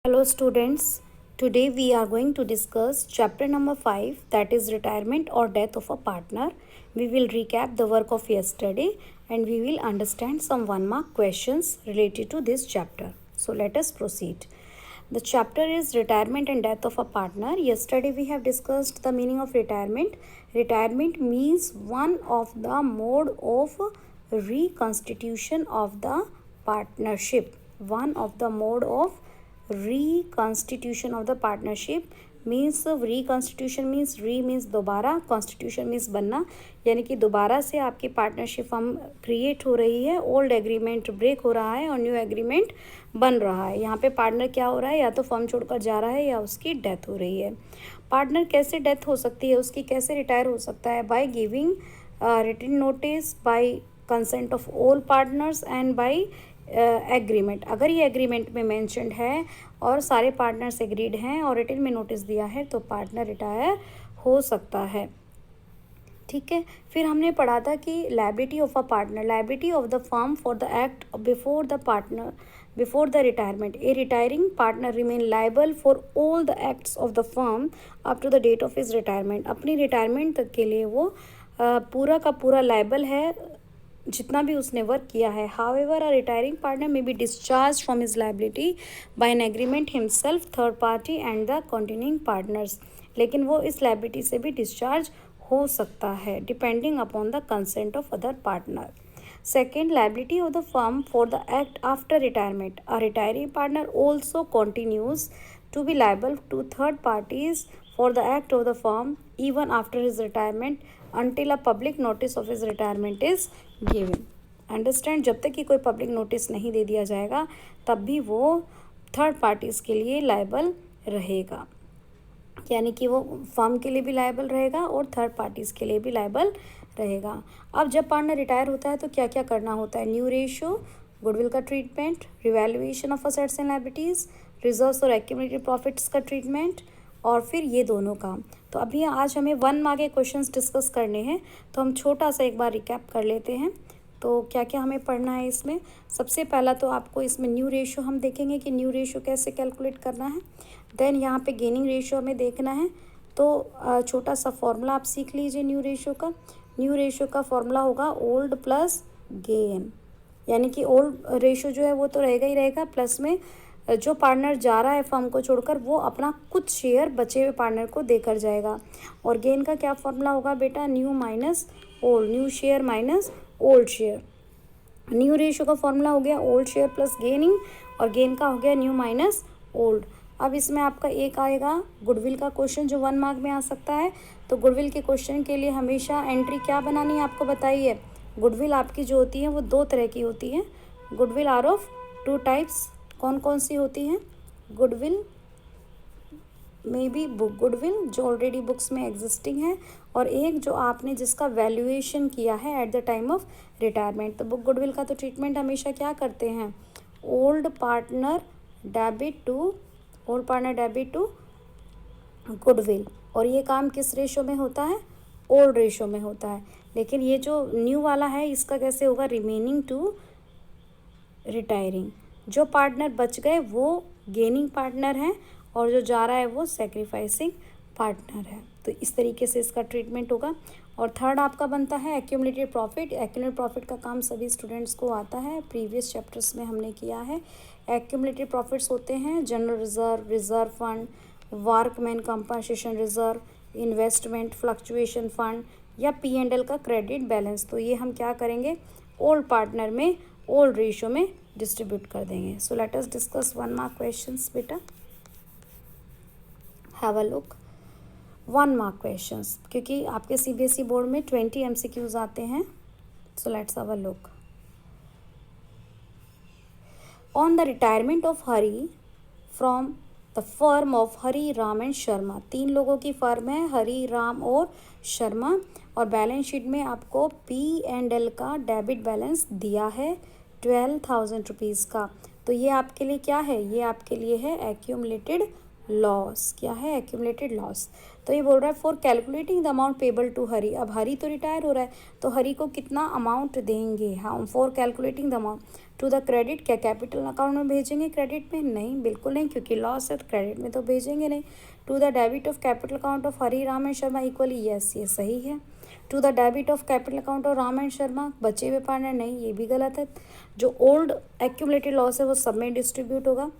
Hello students, today we are going to discuss chapter number 5, that is retirement or death of a partner. We will recap the work of yesterday and we will understand some 1 mark questions related to this chapter. So let us proceed. The chapter is retirement and death of a partner. Yesterday we have discussed the meaning of retirement. Retirement means one of the mode of reconstitution of the partnership. One of the mode of reconstitution of the partnership means reconstitution means री means दोबारा, constitution means बनना, यानी कि दोबारा से आपकी partnership firm create हो रही है, ओल्ड एग्रीमेंट ब्रेक हो रहा है और न्यू एग्रीमेंट बन रहा है. यहाँ पे पार्टनर क्या हो रहा है, या तो फर्म छोड़कर जा रहा है या उसकी डेथ हो रही है. पार्टनर कैसे डेथ हो सकती है, उसकी कैसे रिटायर हो सकता है, by giving written notice, by consent of all partners and by agreement. अगर ये एग्रीमेंट में मेंशन्ड है और सारे पार्टनर्स एग्रीड हैं और रिटन में नोटिस दिया है तो पार्टनर रिटायर हो सकता है. ठीक है. फिर हमने पढ़ा था कि liability of a partner, liability of the firm for the act before the partner before the retirement. A retiring partner remain liable for all the acts of the firm up to the date of his retirement. अपनी retirement तक के लिए वो पूरा का पूरा liable है जितना भी उसने वर्क किया है. However a retiring partner may be discharge from his liability by an agreement himself, third party and the continuing partners. लेकिन वो इस लायबिलिटी से भी डिस्चार्ज हो सकता है depending upon the consent of other partner. Second, liability of the firm for the act after retirement. A retiring partner also continues to be liable to third parties for the act of the firm even after his retirement until a public notice of his retirement is given. Understand? जब तक कि कोई public notice नहीं दे दिया जाएगा तब भी वो थर्ड पार्टीज़ के लिए लायबल रहेगा, यानी कि वो फर्म के लिए भी लायबल रहेगा और थर्ड पार्टीज़ के लिए भी लायबल रहेगा. अब जब पार्टनर रिटायर होता है तो क्या क्या करना होता है. न्यू रेशियो, गुडविल का treatment, revaluation of assets and liabilities, reserves और एक्यूमुलेटेड प्रॉफिट्स का ट्रीटमेंट और फिर ये दोनों काम. तो अभी आज हमें 1 मार्क के क्वेश्चंस डिस्कस करने हैं, तो हम छोटा सा एक बार रिकैप कर लेते हैं. तो क्या क्या हमें पढ़ना है इसमें. सबसे पहला तो आपको इसमें न्यू रेशियो हम देखेंगे कि न्यू रेशियो कैसे कैलकुलेट करना है. देन यहाँ पे गेनिंग रेशियो हमें देखना है. तो छोटा सा फॉर्मूला आप सीख लीजिए न्यू रेशियो का. न्यू रेशियो का फॉर्मूला होगा ओल्ड प्लस गेन, यानी कि ओल्ड रेशियो जो है वो तो रहेगा ही रहेगा, प्लस में जो पार्टनर जा रहा है फर्म को छोड़कर वो अपना कुछ शेयर बचे हुए पार्टनर को देकर जाएगा. और गेन का क्या फॉर्मूला होगा बेटा, new minus old, new share minus old share. New ratio का फॉर्मूला हो गया ओल्ड शेयर प्लस गेनिंग और गेन का हो गया न्यू माइनस ओल्ड. अब इसमें आपका एक आएगा गुडविल का क्वेश्चन जो 1 मार्क में आ सकता है. तो गुडविल के क्वेश्चन के लिए हमेशा एंट्री क्या बनानी है आपको बताइए. गुडविल आपकी जो होती है वो 2 तरह की होती है. Goodwill are of 2 types. कौन कौन सी होती हैं. Goodwill may be book goodwill जो ऑलरेडी बुक्स में एग्जिस्टिंग है, और एक जो आपने जिसका वैल्यूएशन किया है at the time of retirement. तो बुक गुडविल का तो ट्रीटमेंट हमेशा क्या करते हैं, old partner debit to goodwill. और ये काम किस रेशो में होता है, ओल्ड रेशो में होता है. लेकिन ये जो न्यू वाला है इसका कैसे होगा, रिमेनिंग टू रिटायरिंग. जो पार्टनर बच गए वो गेनिंग पार्टनर हैं और जो जा रहा है वो सेक्रीफाइसिंग पार्टनर है. तो इस तरीके से इसका ट्रीटमेंट होगा. और थर्ड आपका बनता है एक्यूमुलेटेड प्रॉफिट. एक्यूमुलेटेड प्रॉफिट का काम सभी स्टूडेंट्स को आता है, प्रीवियस चैप्टर्स में हमने किया है. एक्यूमुलेटेड प्रॉफिट्स होते हैं general reserve, reserve fund, workman compensation reserve, investment fluctuation fund या P&L का क्रेडिट बैलेंस. तो ये हम क्या करेंगे, ओल्ड पार्टनर में ओल्ड रेशियो में डिस्ट्रीब्यूट कर देंगे. So let us discuss 1 mark questions बेटा. Have a look. 1 mark questions, क्योंकि आपके CBSE बोर्ड में 20 MCQs आते हैं. So let's have a look. On the retirement of Hari from the firm of Hari, Ram and Sharma. 3 लोगों की फर्म है, हरी, राम और शर्मा. और बैलेंस शीट में आपको P&L का डेबिट बैलेंस दिया है 12,000 रुपीज़ का. तो ये आपके लिए क्या है, ये आपके लिए है एक्यूमुलेटेड लॉस. क्या है, एक्यूमुलेटेड लॉस. तो ये बोल रहा है for calculating the amount payable to Hari. अब हरी तो रिटायर हो रहा है तो हरी को कितना अमाउंट देंगे, हाँ, for calculating the amount to the credit, क्या कैपिटल अकाउंट में भेजेंगे क्रेडिट में? नहीं, बिल्कुल नहीं, क्योंकि लॉस है तो क्रेडिट में तो भेजेंगे नहीं। To the debit of capital account of Hari Ram and Sharma equally, yes ये सही है। To the debit of capital account of Ram and Sharma बचे हुए पार्टनर, नहीं ये भी गलत है। जो ओल्ड एक्यूमुलेटेड लॉस है वो सब में डिस्ट्रीब्यूट होगा।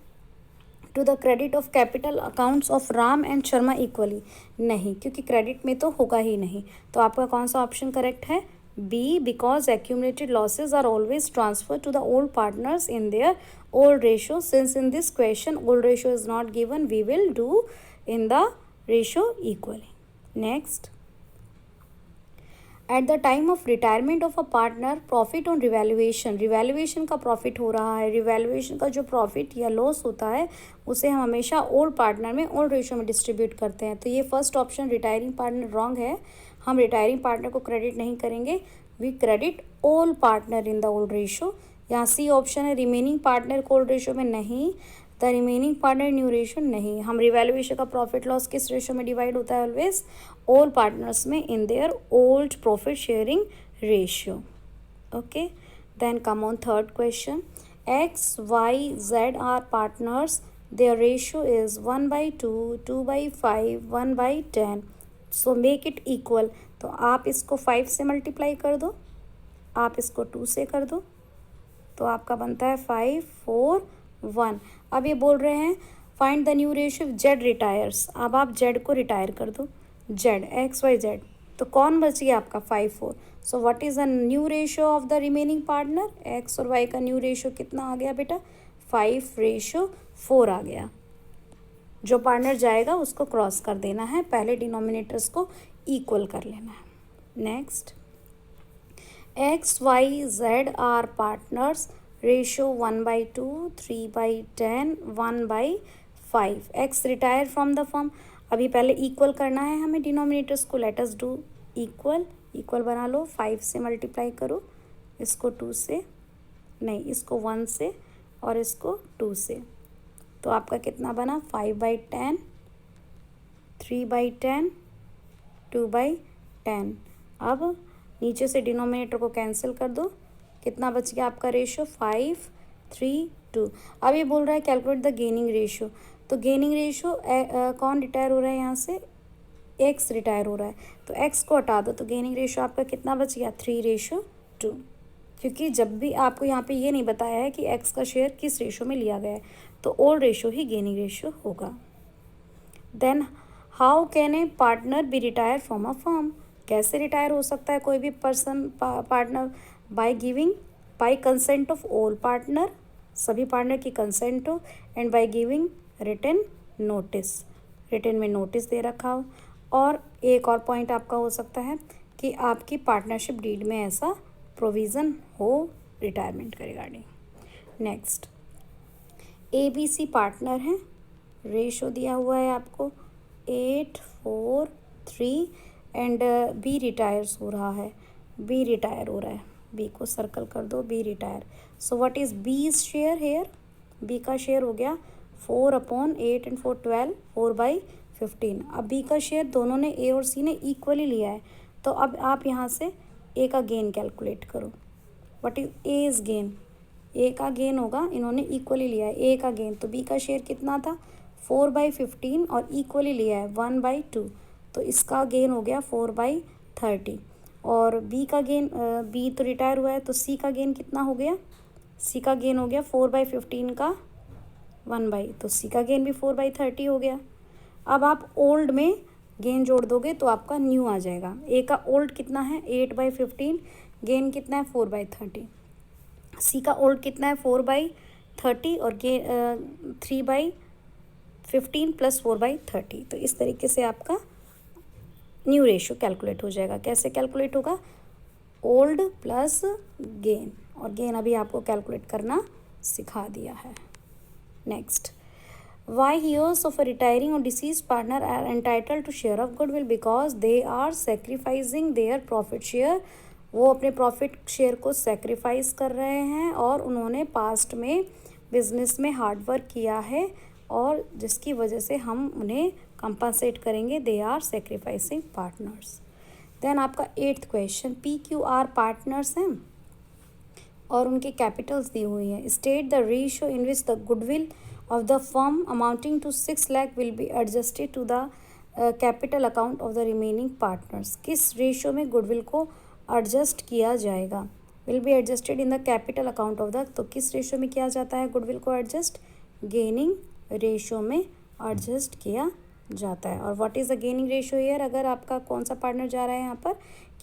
To the credit of capital accounts of Ram and Sharma equally, नहीं, क्योंकि क्रेडिट में तो होगा ही नहीं। तो आपका कौन सा ऑप्शन करेक्ट है? B, because accumulated losses are always transferred to the old partners in their old ratio. Since in this question old ratio is not given, we will do in the ratio equally. Next, at the time of retirement of a partner, profit on revaluation, revaluation का profit हो रहा है, revaluation का जो profit या loss होता है उसे हम हमेशा ओल्ड पार्टनर में ओल्ड रेशियो में डिस्ट्रीब्यूट करते हैं। तो ये first option retiring partner wrong है। हम रिटायरिंग पार्टनर को क्रेडिट नहीं करेंगे, we credit old partner in the old ratio. यहाँ सी ऑप्शन है रिमेनिंग पार्टनर को ओल्ड रेशियो में, नहीं, the remaining partner new ratio, नहीं। हम रिवैल्यूएशन का प्रॉफिट लॉस किस रेशियो में डिवाइड होता है? ऑलवेज ओल्ड पार्टनर्स में in their old profit sharing ratio. Okay, then come on third question. X Y Z are partners, their ratio is 1/2, 2/5, 1/10, so make it equal. तो आप इसको 5 से multiply कर दो, आप इसको 2 से कर दो, तो आपका बनता है 5, 4, 1। अब ये बोल रहे हैं find the new ratio Z retires. अब आप जेड को रिटायर कर दो, जेड एक्स वाई जेड, तो कौन बच गया आपका? 5, 4। सो what is the new ratio of the remaining partner? X और वाई का न्यू रेशियो कितना आ गया बेटा? 5:4 आ गया। जो पार्टनर जाएगा उसको क्रॉस कर देना है, पहले डिनोमिनेटर्स को इक्वल कर लेना है। Next, X Y Z are partners, ratio 1/2, 3/10, 1/5। X retire from the firm. अभी पहले इक्वल करना है हमें डिनोमिनेटर्स को, let us do equal. Equal बना लो, 5 से मल्टीप्लाई करो, इसको 2 से, नहीं इसको 1 से और इसको 2 से, तो आपका कितना बना? 5/10, 3/10, 2/10। अब नीचे से डिनोमिनेटर को कैंसिल कर दो, कितना बच गया आपका रेशियो? 5, 3, 2। अब ये बोल रहा है कैलकुलेट द गेनिंग रेशियो। तो गेनिंग रेशियो कौन रिटायर हो रहा है? यहाँ से एक्स रिटायर हो रहा है, तो एक्स को हटा दो, तो गेनिंग रेशियो आपका कितना बच गया? 3:2। क्योंकि जब भी आपको यहाँ पे ये नहीं बताया है कि एक्स का शेयर किस रेशियो में लिया गया है, तो ओल्ड रेशियो ही गेनिंग रेशियो होगा। Then how can a partner be retire from a firm? कैसे रिटायर हो सकता है कोई भी person partner? By consent of all partner, सभी पार्टनर की कंसेंट हो, and by giving written notice, written में नोटिस दे रखा हो। और एक और पॉइंट आपका हो सकता है कि आपकी पार्टनरशिप डीड में ऐसा प्रोविज़न हो रिटायरमेंट के regarding. Next, A B C partner हैं, रेशो दिया हुआ है आपको 8, 4, 3 एंड बी रिटायर्स हो रहा है, बी रिटायर हो रहा है, बी को सर्कल कर दो, B retire. So what is B's share here? B का शेयर हो गया 4/8 एंड 4 12, 4/15। अब बी का शेयर दोनों ने, ए और सी ने इक्वली लिया है, तो अब आप यहाँ से ए का गेन कैलकुलेट करो। What is A is gain? A का गेन होगा, इन्होंने इक्वली लिया है, ए का गेन, तो बी का शेयर कितना था? 4/15 और इक्वली लिया है 1/2, तो इसका गेन हो गया 4/30। और बी का गेन, बी तो रिटायर हुआ है, तो सी का गेन कितना हो गया? सी का गेन हो गया 4/15 का 1/, तो सी का गेन भी 4/30 हो गया। अब आप ओल्ड में गेन जोड़ दोगे तो आपका न्यू आ जाएगा। ए का ओल्ड कितना है? 8/15, गेन कितना है? 4/30। सी का ओल्ड कितना है? 4/30 और गेन 3/15 प्लस 4/30। तो इस तरीके से आपका न्यू रेशियो कैलकुलेट हो जाएगा। कैसे कैलकुलेट होगा? ओल्ड प्लस गेन, और गेन अभी आपको कैलकुलेट करना सिखा दिया है। Next, Y heirs of a retiring or deceased partner are entitled to share of goodwill? Because they are sacrificing their profit share। वो अपने प्रॉफिट शेयर को सेक्रीफाइस कर रहे हैं और उन्होंने पास्ट में बिजनेस में हार्ड वर्क किया है, और जिसकी वजह से हम उन्हें कंपनसेट करेंगे। They are sacrificing partners. Then आपका 8th क्वेश्चन, PQR पार्टनर्स हैं और उनके कैपिटल्स दी हुई हैं. State the ratio in which the goodwill of the firm amounting to 6 lakh will be adjusted to the capital account of the remaining partners. किस ratio में goodwill को एडजस्ट किया जाएगा? Will be adjusted in the capital account of the. तो किस ratio में किया जाता है गुडविल को एडजस्ट? गेनिंग रेशियो में एडजस्ट किया जाता है. और what is the gaining ratio here? अगर आपका कौन सा पार्टनर जा रहा है यहाँ पर?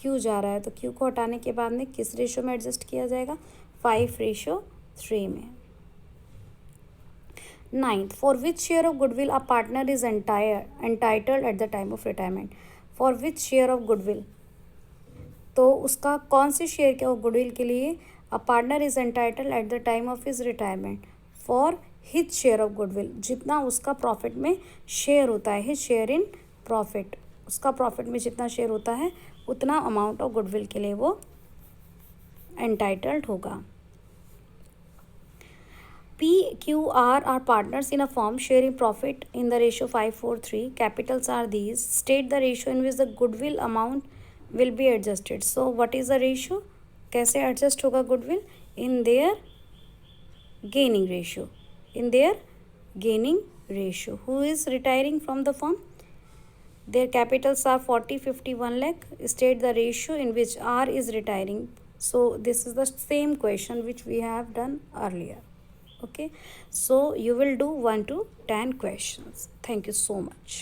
क्यू जा रहा है, तो क्यू को हटाने के बाद में किस रेशियो में एडजस्ट किया जाएगा? 5:3 में. 9th, for which share of goodwill a partner is entitled at the time of retirement? For which share of goodwill? तो उसका कौन से शेयर के गुडविल के लिए a partner is entitle at the time of his retirement? For his share of goodwill. जितना उसका profit में शेयर होता है, हिज शेयर इन प्रॉफिट, उसका प्रॉफिट में जितना शेयर होता है उतना अमाउंट ऑफ गुडविल के लिए वो एंटाइटल्ड होगा. P, Q, R are partners in a firm sharing profit in the ratio 5:3. Capitals are these. State the ratio in which the goodwill amount will be adjusted. So what is the ratio? कैसे adjust होगा goodwill? In their gaining ratio. In their gaining ratio. Who is retiring from the firm? Their capitals are 40, 51 lakh. State the ratio in which R is retiring. So this is the same question which we have done earlier. Okay, so you will do 1 to 10 questions. Thank you so much.